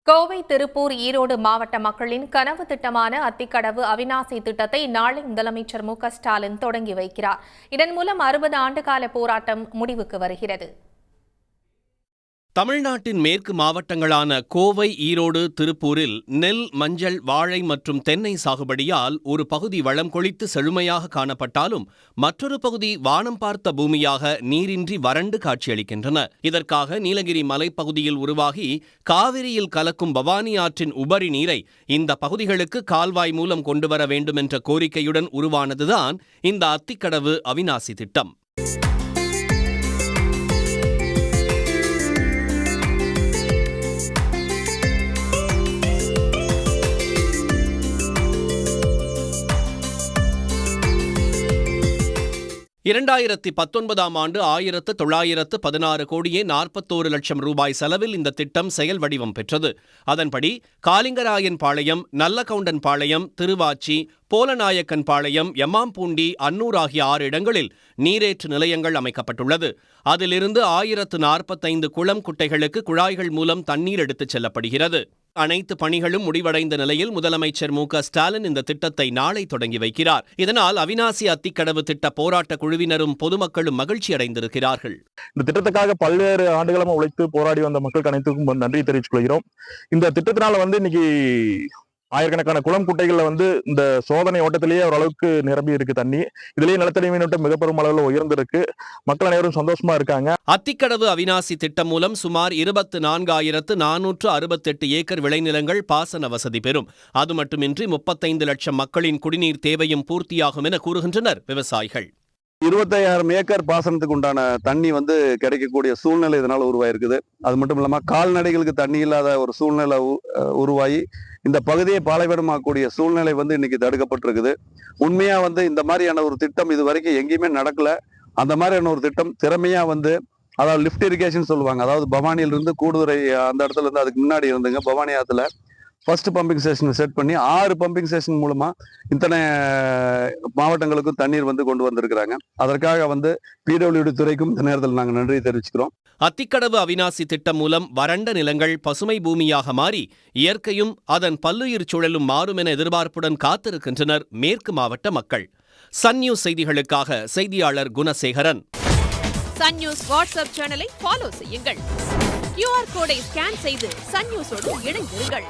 கோவை, திருப்பூர், ஈரோடு மாவட்ட மக்களின் கனவு திட்டமான அத்திக்கடவு அவிநாசி திட்டத்தை நாளை முதலமைச்சர் மு.க.ஸ்டாலின் தொடங்கி வைக்கிறார். இதன் மூலம் 60 ஆண்டுகால போராட்டம் முடிவுக்கு வருகிறது. தமிழ்நாட்டின் மேற்கு மாவட்டங்களான கோவை, ஈரோடு, திருப்பூரில் நெல், மஞ்சள், வாழை மற்றும் தென்னை சாகுபடியால் ஒரு பகுதி வளம் கொழித்து செழுமையாக காணப்பட்டாலும் மற்றொரு பகுதி வானம் பார்த்த பூமியாக நீரின்றி வறண்டு காட்சியளிக்கின்றன. இதற்காக நீலகிரி மலைப்பகுதியில் உருவாகி காவிரியில் கலக்கும் பவானி ஆற்றின் உபரி நீரை இந்த பகுதிகளுக்கு கால்வாய் மூலம் கொண்டுவர வேண்டும் என்ற கோரிக்கையுடன் உருவானதுதான் இந்த அத்திக்கடவு அவிநாசி திட்டம். ஆண்டு 1916 கோடியே 41 லட்சம் ரூபாய் செலவில் இந்த திட்டம் செயல் வடிவம் பெற்றது. அதன்படி காலிங்கராயன் பாளையம், நல்லகவுண்டன் பாளையம், திருவாச்சி, போலநாயக்கன் பாளையம், எம்மாம்பூண்டி, அன்னூர் ஆகிய 6 இடங்களில் நீரேற்று நிலையங்கள் அமைக்கப்பட்டுள்ளது. அதிலிருந்து 1045 குளம் குட்டைகளுக்கு குழாய்கள் மூலம் தண்ணீர் எடுத்துச் செல்லப்படுகிறது. அனைத்து பணிகளும் முடிவடைந்த நிலையில் முதலமைச்சர் மு.க.ஸ்டாலின் இந்த திட்டத்தை நாளை தொடங்கி வைக்கிறார். இதனால் அவிநாசி அத்திக்கடவு திட்ட போராட்ட குழுவினரும் பொதுமக்களும் மகிழ்ச்சி அடைந்திருக்கிறார்கள். இந்த திட்டத்துக்காக பல்வேறு ஆண்டுகளமா உழைத்து போராடி வந்த மக்களுக்கு அனைத்துக்கும் நன்றி தெரிவித்துக் கொள்கிறோம். இந்த திட்டத்தினால இன்னைக்கு ஆயிரக்கணக்கான குளம் குட்டைகள்ல இந்த சோதனை ஓட்டத்திலேயே ஓரளவுக்கு நிரம்பி இருக்கு தண்ணி. இதுலயே நிலத்தடி நீரோட்டம் மிக பெரும் அளவில் உயர்ந்திருக்கு. மக்கள் அனைவரும் சந்தோஷமா இருக்காங்க. அத்திக்கடவு அவிநாசி திட்டம் மூலம் சுமார் 24,468 ஏக்கர் விளைநிலங்கள் பாசன வசதி பெறும். அது மட்டுமின்றி 35 லட்சம் மக்களின் குடிநீர் தேவையும் பூர்த்தியாகும் என கூறுகின்றனர் விவசாயிகள். 25,000 ஏக்கர் பாசனத்துக்கு உண்டான தண்ணி கிடைக்கக்கூடிய சூழ்நிலை இதனால உருவாயிருக்குது. அது மட்டும் இல்லாம கால்நடைகளுக்கு தண்ணி இல்லாத ஒரு சூழ்நிலை உருவாகி இந்த பகுதியை பாலைவனமாக்கக்கூடிய சூழ்நிலை இன்னைக்கு தடுக்கப்பட்டிருக்குது. உண்மையா இந்த மாதிரியான ஒரு திட்டம் இது வரைக்கும் எங்கேயுமே நடக்கல. அந்த மாதிரியான ஒரு திட்டம் திறமையா அதாவது லிஃப்ட் இரிகேஷன் சொல்லுவாங்க. அதாவது பவானியிலிருந்து கூடுதுறை அந்த இடத்துல இருந்து அதுக்கு முன்னாடி இருந்துங்க பவானி ஆத்துல ஃபர்ஸ்ட் பம்பிங் ஸ்டேஷன் செட் பண்ணி 6 பம்பிங் ஸ்டேஷன் மூலமா இத்தனை மாவட்டங்களுக்கும் தண்ணீர் கொண்டு வந்திருக்கிறாங்க. அதற்காக பிடபிள்யூடி துறைக்கும் இந்த நேரத்தில் நாங்கள் நன்றி தெரிவிச்சுக்கிறோம். அத்திக்கடவு அவிநாசி திட்டம் மூலம் வறண்ட நிலங்கள் பசுமை பூமியாக மாறி இயற்கையும் அதன் பல்லுயிர் சூழலும் மாறும் என எதிர்பார்ப்புடன் காத்திருக்கின்றனர் மேற்கு மாவட்ட மக்கள். சன் நியூஸ் செய்திகளுக்காக செய்தியாளர் குணசேகரன். சன் நியூஸ் வாட்ஸ்அப் சேனலை ஃபாலோ செய்யுங்கள். QR கோடை ஸ்கேன் செய்து சன் நியூஸோடு இணைந்திருங்கள்.